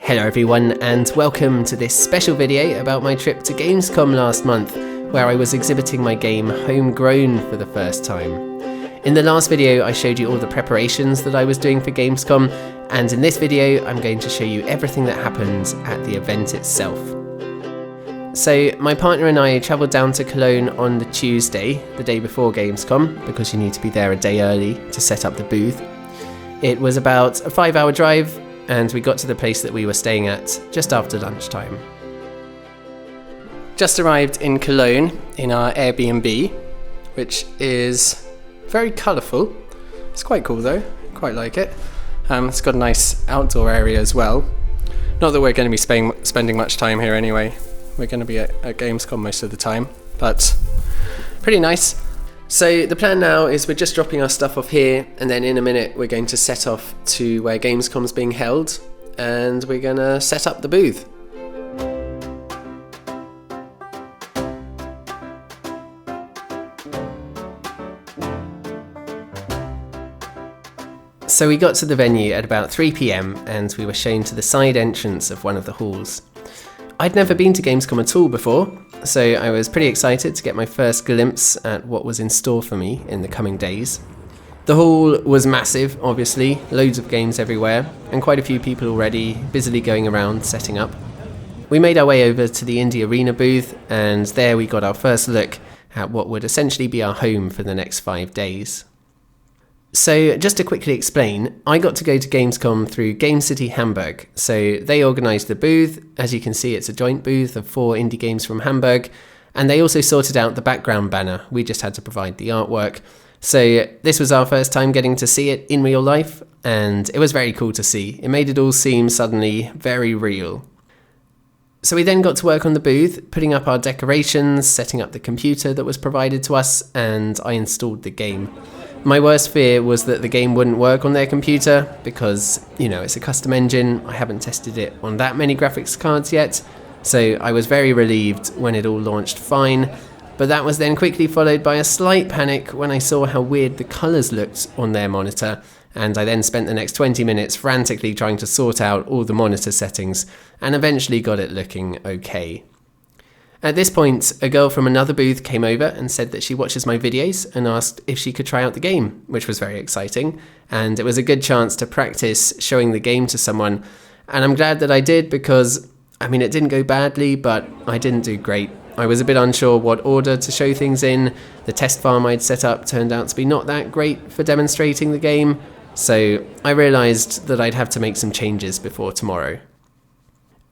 Hello everyone, and welcome to this special video about my trip to Gamescom last month, where I was exhibiting my game Homegrown for the first time. In the last video I showed you all the preparations that I was doing for Gamescom, and in this video I'm going to show you everything that happened at the event itself. So my partner and I travelled down to Cologne on the Tuesday, the day before Gamescom, because you need to be there a day early to set up the booth. It was about a 5-hour drive, and we got to the place that we were staying at just after lunchtime. Just arrived in Cologne in our Airbnb, which is very colourful. It's quite cool though, quite like it. It's got a nice outdoor area as well. Not that we're going to be spending much time here anyway. We're going to be at Gamescom most of the time, but pretty nice. So the plan now is we're just dropping our stuff off here, and then in a minute we're going to set off to where Gamescom's being held, and we're going to set up the booth. So we got to the venue at about 3 PM and we were shown to the side entrance of one of the halls. I'd never been to Gamescom at all before, so I was pretty excited to get my first glimpse at what was in store for me in the coming days. The hall was massive, obviously, loads of games everywhere, and quite a few people already busily going around setting up. We made our way over to the Indie Arena booth, and there we got our first look at what would essentially be our home for the next 5 days. So just to quickly explain, I got to go to Gamescom through Gamecity Hamburg. So they organised the booth. As you can see, it's a joint booth of 4 indie games from Hamburg, and they also sorted out the background banner. We just had to provide the artwork. So this was our first time getting to see it in real life, and it was very cool to see. It made it all seem suddenly very real. So we then got to work on the booth, putting up our decorations, setting up the computer that was provided to us, and I installed the game. My worst fear was that the game wouldn't work on their computer because, it's a custom engine. I haven't tested it on that many graphics cards yet, so I was very relieved when it all launched fine. But that was then quickly followed by a slight panic when I saw how weird the colours looked on their monitor, and I then spent the next 20 minutes frantically trying to sort out all the monitor settings and eventually got it looking okay. At this point, a girl from another booth came over and said that she watches my videos and asked if she could try out the game, which was very exciting, and it was a good chance to practice showing the game to someone. And I'm glad that I did because, it didn't go badly, but I didn't do great. I was a bit unsure what order to show things in. The test farm I'd set up turned out to be not that great for demonstrating the game, so I realised that I'd have to make some changes before tomorrow.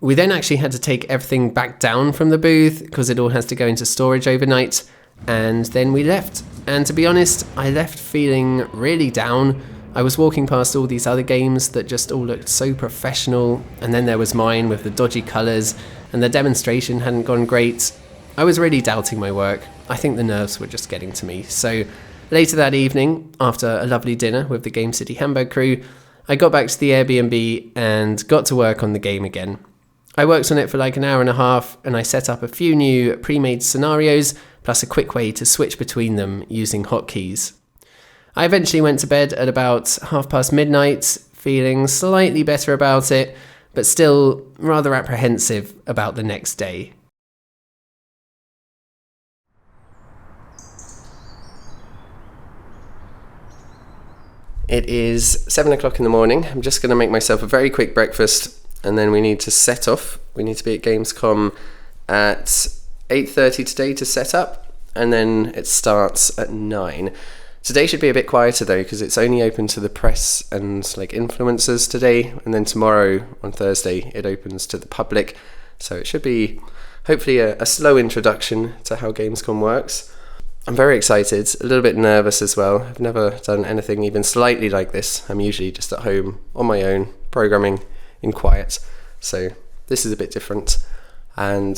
We then actually had to take everything back down from the booth because it all has to go into storage overnight, and then we left. And to be honest, I left feeling really down. I was walking past all these other games that just all looked so professional, and then there was mine with the dodgy colours, and the demonstration hadn't gone great. I was really doubting my work. I think the nerves were just getting to me. So later that evening, after a lovely dinner with the Gamecity Hamburg crew, I got back to the Airbnb and got to work on the game again. I worked on it for like an hour and a half, and I set up a few new pre-made scenarios, plus a quick way to switch between them using hotkeys. I eventually went to bed at about midnight, feeling slightly better about it, but still rather apprehensive about the next day. It is 7 o'clock in the morning. I'm just going to make myself a very quick breakfast, and then we need to set off. We need to be at Gamescom at 8:30 today to set up, and then it starts at 9. Today should be a bit quieter though, because it's only open to the press and influencers today, and then tomorrow on Thursday it opens to the public. So it should be hopefully a slow introduction to how Gamescom works. I'm very excited, a little bit nervous as well. I've never done anything even slightly like this. I'm usually just at home on my own, programming in quiet, so this is a bit different. And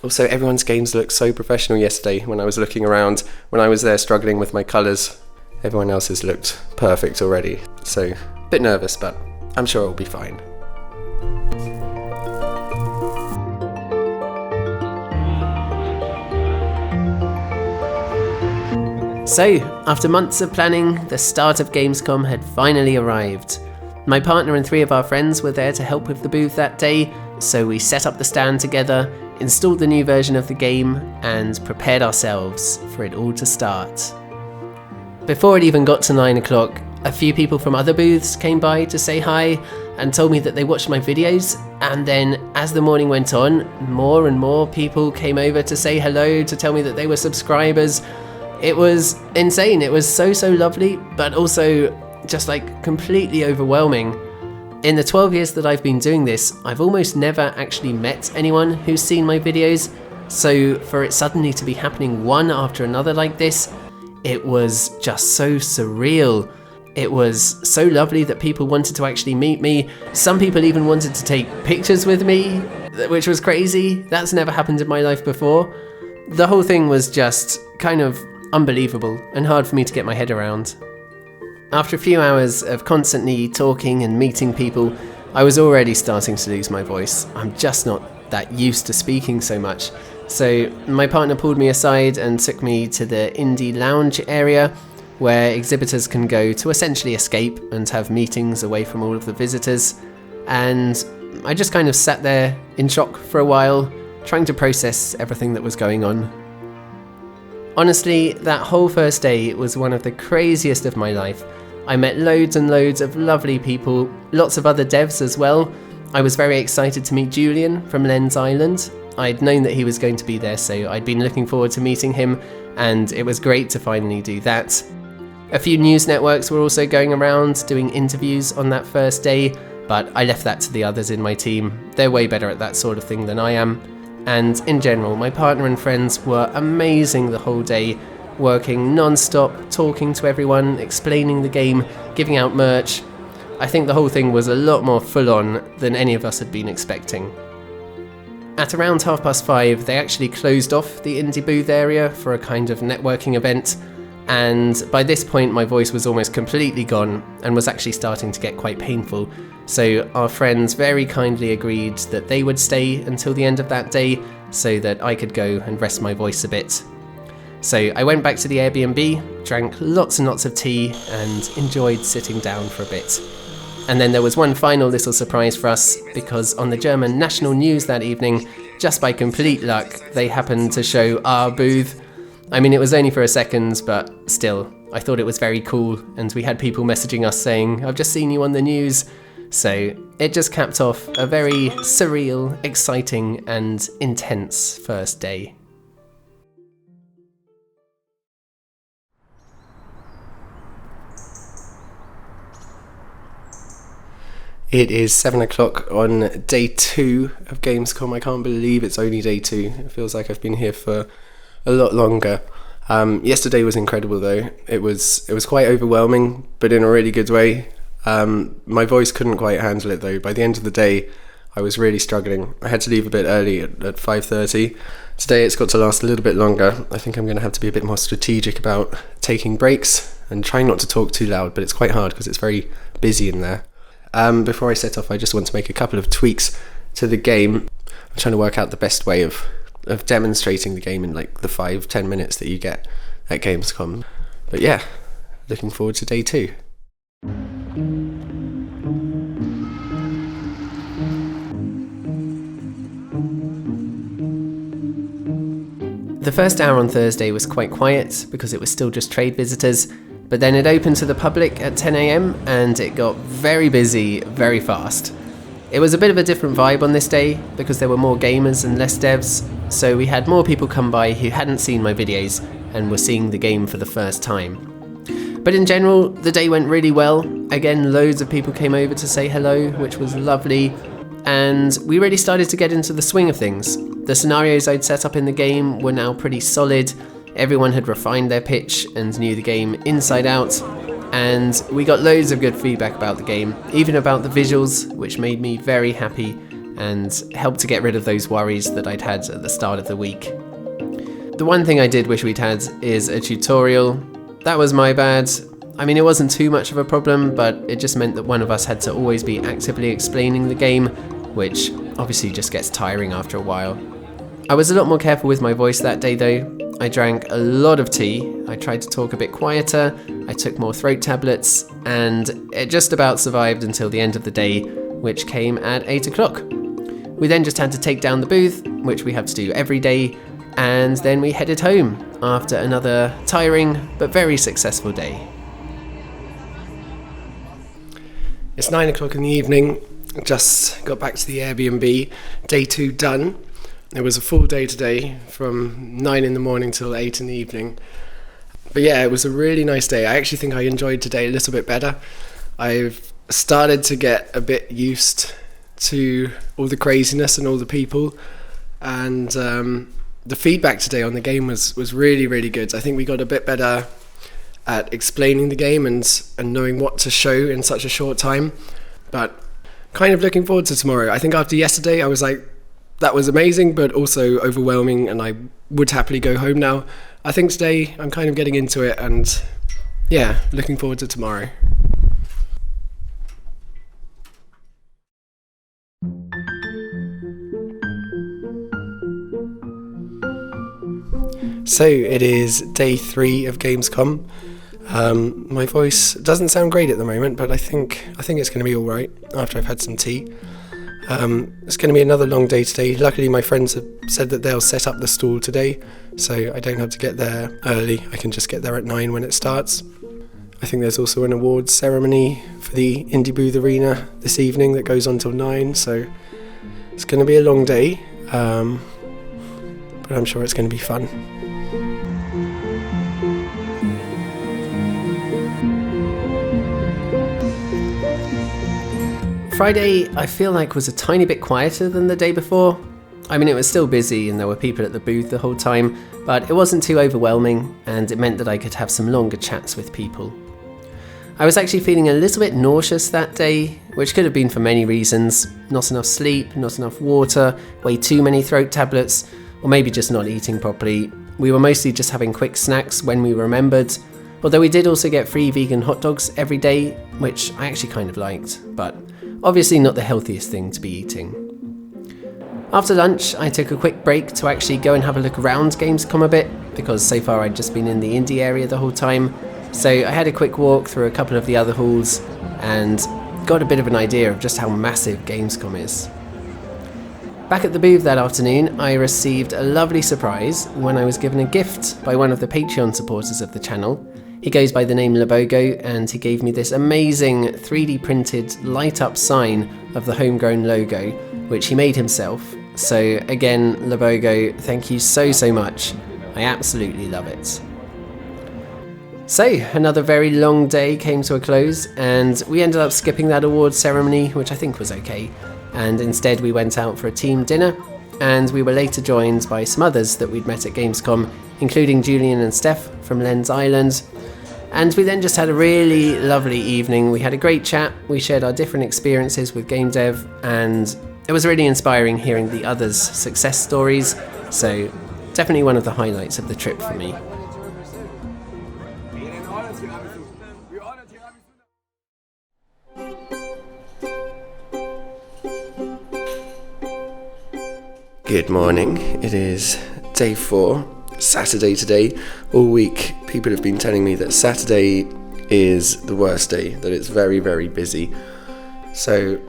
also everyone's games looked so professional yesterday when I was looking around. When I was there struggling with my colours, everyone else's looked perfect already, so a bit nervous, but I'm sure it'll be fine. So, after months of planning, the start of Gamescom had finally arrived. My partner and 3 of our friends were there to help with the booth that day, so we set up the stand together, installed the new version of the game, and prepared ourselves for it all to start. Before it even got to 9 o'clock, a few people from other booths came by to say hi and told me that they watched my videos, and then as the morning went on, more and more people came over to say hello, to tell me that they were subscribers. It was insane. It was so lovely, but also just like completely overwhelming. In the 12 years that I've been doing this, I've almost never actually met anyone who's seen my videos, so for it suddenly to be happening one after another like this, it was just so surreal. It was so lovely that people wanted to actually meet me. Some people even wanted to take pictures with me, which was crazy. That's never happened in my life before. The whole thing was just kind of unbelievable and hard for me to get my head around. After a few hours of constantly talking and meeting people, I was already starting to lose my voice. I'm just not that used to speaking so much. So my partner pulled me aside and took me to the indie lounge area, where exhibitors can go to essentially escape and have meetings away from all of the visitors. And I just kind of sat there in shock for a while, trying to process everything that was going on. Honestly, that whole first day was one of the craziest of my life. I met loads and loads of lovely people, lots of other devs as well. I was very excited to meet Julian from Lens Island. I'd known that he was going to be there, so I'd been looking forward to meeting him, and it was great to finally do that. A few news networks were also going around doing interviews on that first day, but I left that to the others in my team. They're way better at that sort of thing than I am. And in general, my partner and friends were amazing the whole day, working non-stop, talking to everyone, explaining the game, giving out merch. I think the whole thing was a lot more full-on than any of us had been expecting. At around 5:30, they actually closed off the indie booth area for a kind of networking event, and by this point my voice was almost completely gone and was actually starting to get quite painful. So our friends very kindly agreed that they would stay until the end of that day so that I could go and rest my voice a bit. So I went back to the Airbnb, drank lots and lots of tea, and enjoyed sitting down for a bit. And then there was one final little surprise for us, because on the German national news that evening, just by complete luck, they happened to show our booth. I mean, it was only for a second, but still, I thought it was very cool, and we had people messaging us saying, "I've just seen you on the news." So it just capped off a very surreal, exciting, and intense first day. It is 7 o'clock on day 2 of Gamescom. I can't believe it's only day 2. It feels like I've been here for a lot longer. Yesterday was incredible though. It was quite overwhelming, but in a really good way. My voice couldn't quite handle it though. By the end of the day, I was really struggling. I had to leave a bit early at 5:30. Today it's got to last a little bit longer. I think I'm going to have to be a bit more strategic about taking breaks and trying not to talk too loud, but it's quite hard because it's very busy in there. Before I set off, I just want to make a couple of tweaks to the game. I'm trying to work out the best way of demonstrating the game in like the 5-10 minutes that you get at Gamescom. But yeah, looking forward to day 2. The first hour on Thursday was quite quiet because it was still just trade visitors, but then it opened to the public at 10 AM and it got very busy very fast. It was a bit of a different vibe on this day because there were more gamers and less devs, so we had more people come by who hadn't seen my videos and were seeing the game for the first time. But in general, the day went really well. Again, loads of people came over to say hello, which was lovely, and we really started to get into the swing of things. The scenarios I'd set up in the game were now pretty solid. Everyone had refined their pitch and knew the game inside out, and we got loads of good feedback about the game, even about the visuals, which made me very happy and helped to get rid of those worries that I'd had at the start of the week. The one thing I did wish we'd had is a tutorial. That was my bad. I mean, it wasn't too much of a problem, but it just meant that one of us had to always be actively explaining the game, which obviously just gets tiring after a while. I was a lot more careful with my voice that day though. I drank a lot of tea, I tried to talk a bit quieter, I took more throat tablets, and it just about survived until the end of the day, which came at 8 o'clock. We then just had to take down the booth, which we have to do every day, and then we headed home after another tiring but very successful day. It's 9 o'clock in the evening, just got back to the Airbnb, day 2 done. It was a full day today, from 9 in the morning till 8 in the evening. But yeah, it was a really nice day. I actually think I enjoyed today a little bit better. I've started to get a bit used to all the craziness and all the people, and the feedback today on the game was really, really good. I think we got a bit better at explaining the game and knowing what to show in such a short time. But kind of looking forward to tomorrow. I think after yesterday I was like, that was amazing but also overwhelming, and I would happily go home now. I think today I'm kind of getting into it, and yeah, looking forward to tomorrow. So it is day 3 of Gamescom. My voice doesn't sound great at the moment, but I think it's going to be all right after I've had some tea. It's going to be another long day today. Luckily, my friends have said that they'll set up the stall today, so I don't have to get there early. I can just get there at 9 when it starts. I think there's also an awards ceremony for the Indie Booth Arena this evening that goes on till 9, so it's going to be a long day, but I'm sure it's going to be fun. Friday, I feel like, was a tiny bit quieter than the day before. I mean, it was still busy and there were people at the booth the whole time, but it wasn't too overwhelming, and it meant that I could have some longer chats with people. I was actually feeling a little bit nauseous that day, which could have been for many reasons. Not enough sleep, not enough water, way too many throat tablets, or maybe just not eating properly. We were mostly just having quick snacks when we remembered, although we did also get free vegan hot dogs every day, which I actually kind of liked, but obviously not the healthiest thing to be eating. After lunch, I took a quick break to actually go and have a look around Gamescom a bit, because so far I'd just been in the indie area the whole time. So I had a quick walk through a couple of the other halls and got a bit of an idea of just how massive Gamescom is. Back at the booth that afternoon, I received a lovely surprise when I was given a gift by one of the Patreon supporters of the channel. He goes by the name Lobogo, and he gave me this amazing 3D printed light up sign of the homegrown logo, which he made himself. So again, Lobogo, thank you so much. I absolutely love it. So another very long day came to a close, and we ended up skipping that awards ceremony, which I think was okay. And instead we went out for a team dinner, and we were later joined by some others that we'd met at Gamescom, including Julian and Steph from Lens Island. And we then just had a really lovely evening. We had a great chat, we shared our different experiences with game dev, and it was really inspiring hearing the others' success stories, so definitely one of the highlights of the trip for me. Good morning, it is day 4. Saturday today. All week people have been telling me that Saturday is the worst day, that it's very, very busy. So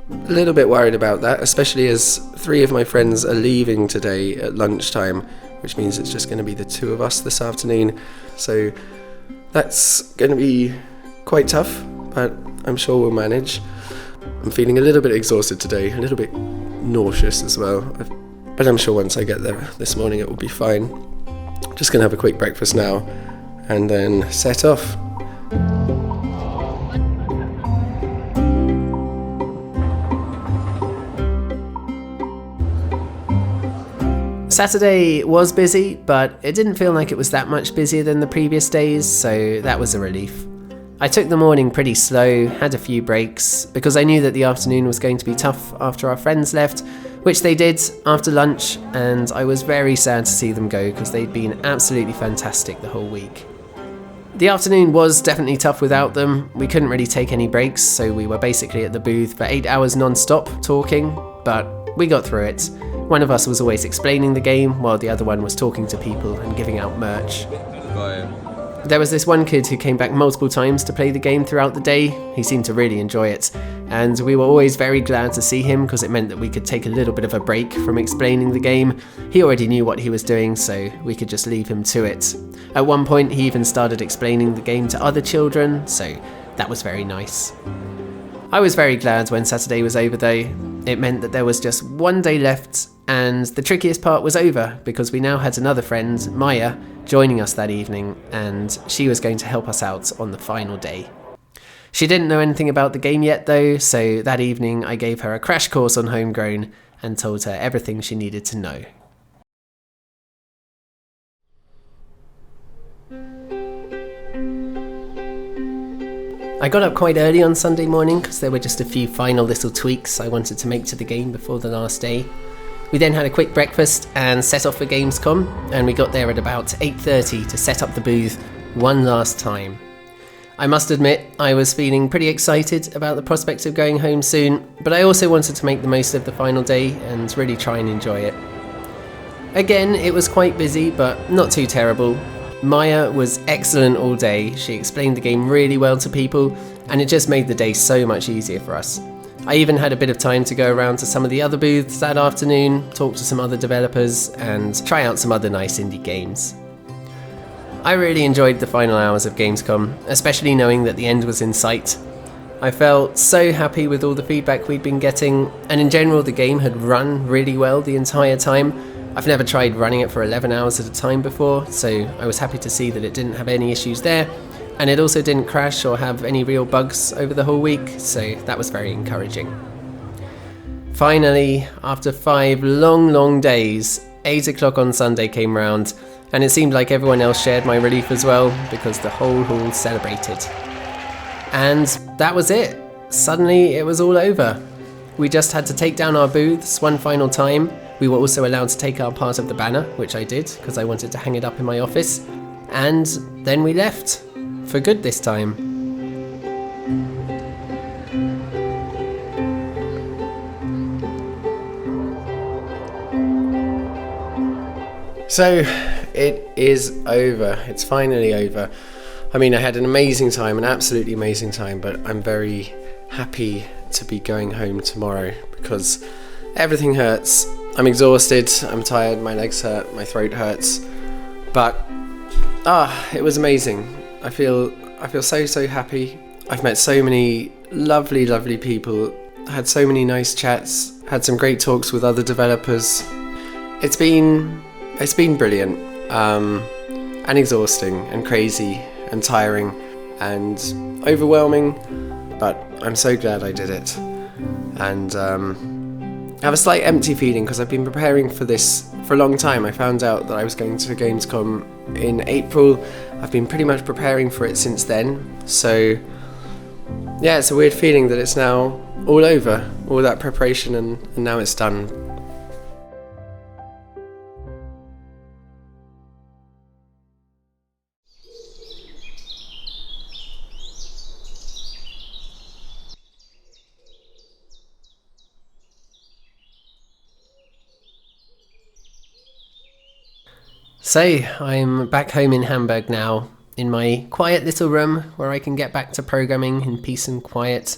a little bit worried about that, especially as 3 of my friends are leaving today at lunchtime, which means it's just going to be the 2 of us this afternoon. So that's going to be quite tough, but I'm sure we'll manage. I'm feeling a little bit exhausted today, a little bit nauseous as well, but I'm sure once I get there this morning it will be fine. Just going to have a quick breakfast now and then set off. Saturday was busy, but it didn't feel like it was that much busier than the previous days, so that was a relief. I took the morning pretty slow, had a few breaks, because I knew that the afternoon was going to be tough after our friends left, which they did after lunch, and I was very sad to see them go because they'd been absolutely fantastic the whole week. The afternoon was definitely tough without them. We couldn't really take any breaks, so we were basically at the booth for 8 hours non-stop talking, but we got through it, One of us was always explaining the game, while the other one was talking to people and giving out merch. There was this one kid who came back multiple times to play the game throughout the day. He seemed to really enjoy it, and we were always very glad to see him because it meant that we could take a little bit of a break from explaining the game. He already knew what he was doing, so we could just leave him to it. At one point, he even started explaining the game to other children, so that was very nice. I was very glad when Saturday was over though. It meant that there was just one day left, and the trickiest part was over because we now had another friend, Maya, joining us that evening, and she was going to help us out on the final day. She didn't know anything about the game yet though, so that evening I gave her a crash course on Homegrown and told her everything she needed to know. I got up quite early on Sunday morning because there were just a few final little tweaks I wanted to make to the game before the last day. We then had a quick breakfast and set off for Gamescom, and we got there at about 8:30 to set up the booth one last time. I must admit, I was feeling pretty excited about the prospect of going home soon, but I also wanted to make the most of the final day and really try and enjoy it. Again, it was quite busy, but not too terrible. Maya was excellent all day. She explained the game really well to people, and it just made the day so much easier for us. I even had a bit of time to go around to some of the other booths that afternoon, talk to some other developers, and try out some other nice indie games. I really enjoyed the final hours of Gamescom, especially knowing that the end was in sight. I felt so happy with all the feedback we'd been getting, and in general the game had run really well the entire time. I've never tried running it for 11 hours at a time before, so I was happy to see that it didn't have any issues there, and it also didn't crash or have any real bugs over the whole week, so that was very encouraging. Finally, after 5 long days, 8 o'clock on Sunday came round, and it seemed like everyone else shared my relief as well, because the whole hall celebrated. And that was it. Suddenly it was all over. We just had to take down our booths one final time. We were also allowed to take our part of the banner, which I did, because I wanted to hang it up in my office. And then we left. For good this time. So, it is over. It's finally over. I mean, I had an amazing time, an absolutely amazing time, but I'm very happy to be going home tomorrow because everything hurts. I'm exhausted, I'm tired, my legs hurt, my throat hurts, but it was amazing. I feel so happy. I've met so many lovely people, had so many nice chats, had some great talks with other developers. It's been brilliant, and exhausting and crazy and tiring and overwhelming, but I'm so glad I did it. And I have a slight empty feeling because I've been preparing for this for a long time. I found out that I was going to Gamescom in April. I've been pretty much preparing for it since then. So yeah, it's a weird feeling that it's now all over, all that preparation, and now it's done. So, I'm back home in Hamburg now, in my quiet little room where I can get back to programming in peace and quiet.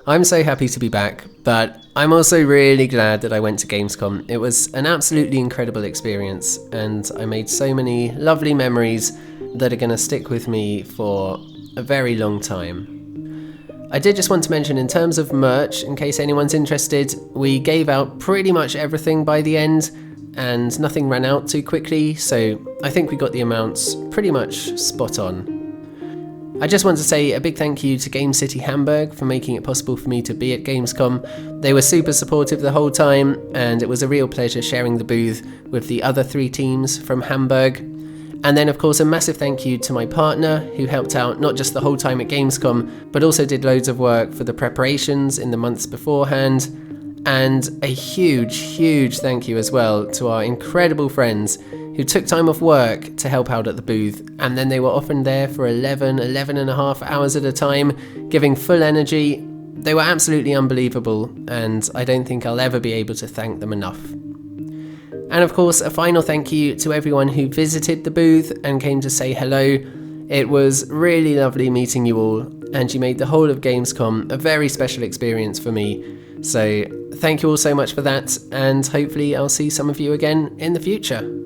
I'm so happy to be back, but I'm also really glad that I went to Gamescom. It was an absolutely incredible experience, and I made so many lovely memories that are going to stick with me for a very long time. I did just want to mention, in terms of merch, in case anyone's interested, we gave out pretty much everything by the end, and nothing ran out too quickly, so I think we got the amounts pretty much spot on. I just want to say a big thank you to Gamecity Hamburg for making it possible for me to be at Gamescom. They were super supportive the whole time, and it was a real pleasure sharing the booth with the other 3 teams from Hamburg. And then of course a massive thank you to my partner, who helped out not just the whole time at Gamescom, but also did loads of work for the preparations in the months beforehand. And a huge thank you as well to our incredible friends who took time off work to help out at the booth, and then they were often there for 11 and a half hours at a time, giving full energy. They were absolutely unbelievable, and I don't think I'll ever be able to thank them enough. And of course, a final thank you to everyone who visited the booth and came to say hello. It was really lovely meeting you all, and you made the whole of Gamescom a very special experience for me. So thank you all so much for that, and hopefully I'll see some of you again in the future.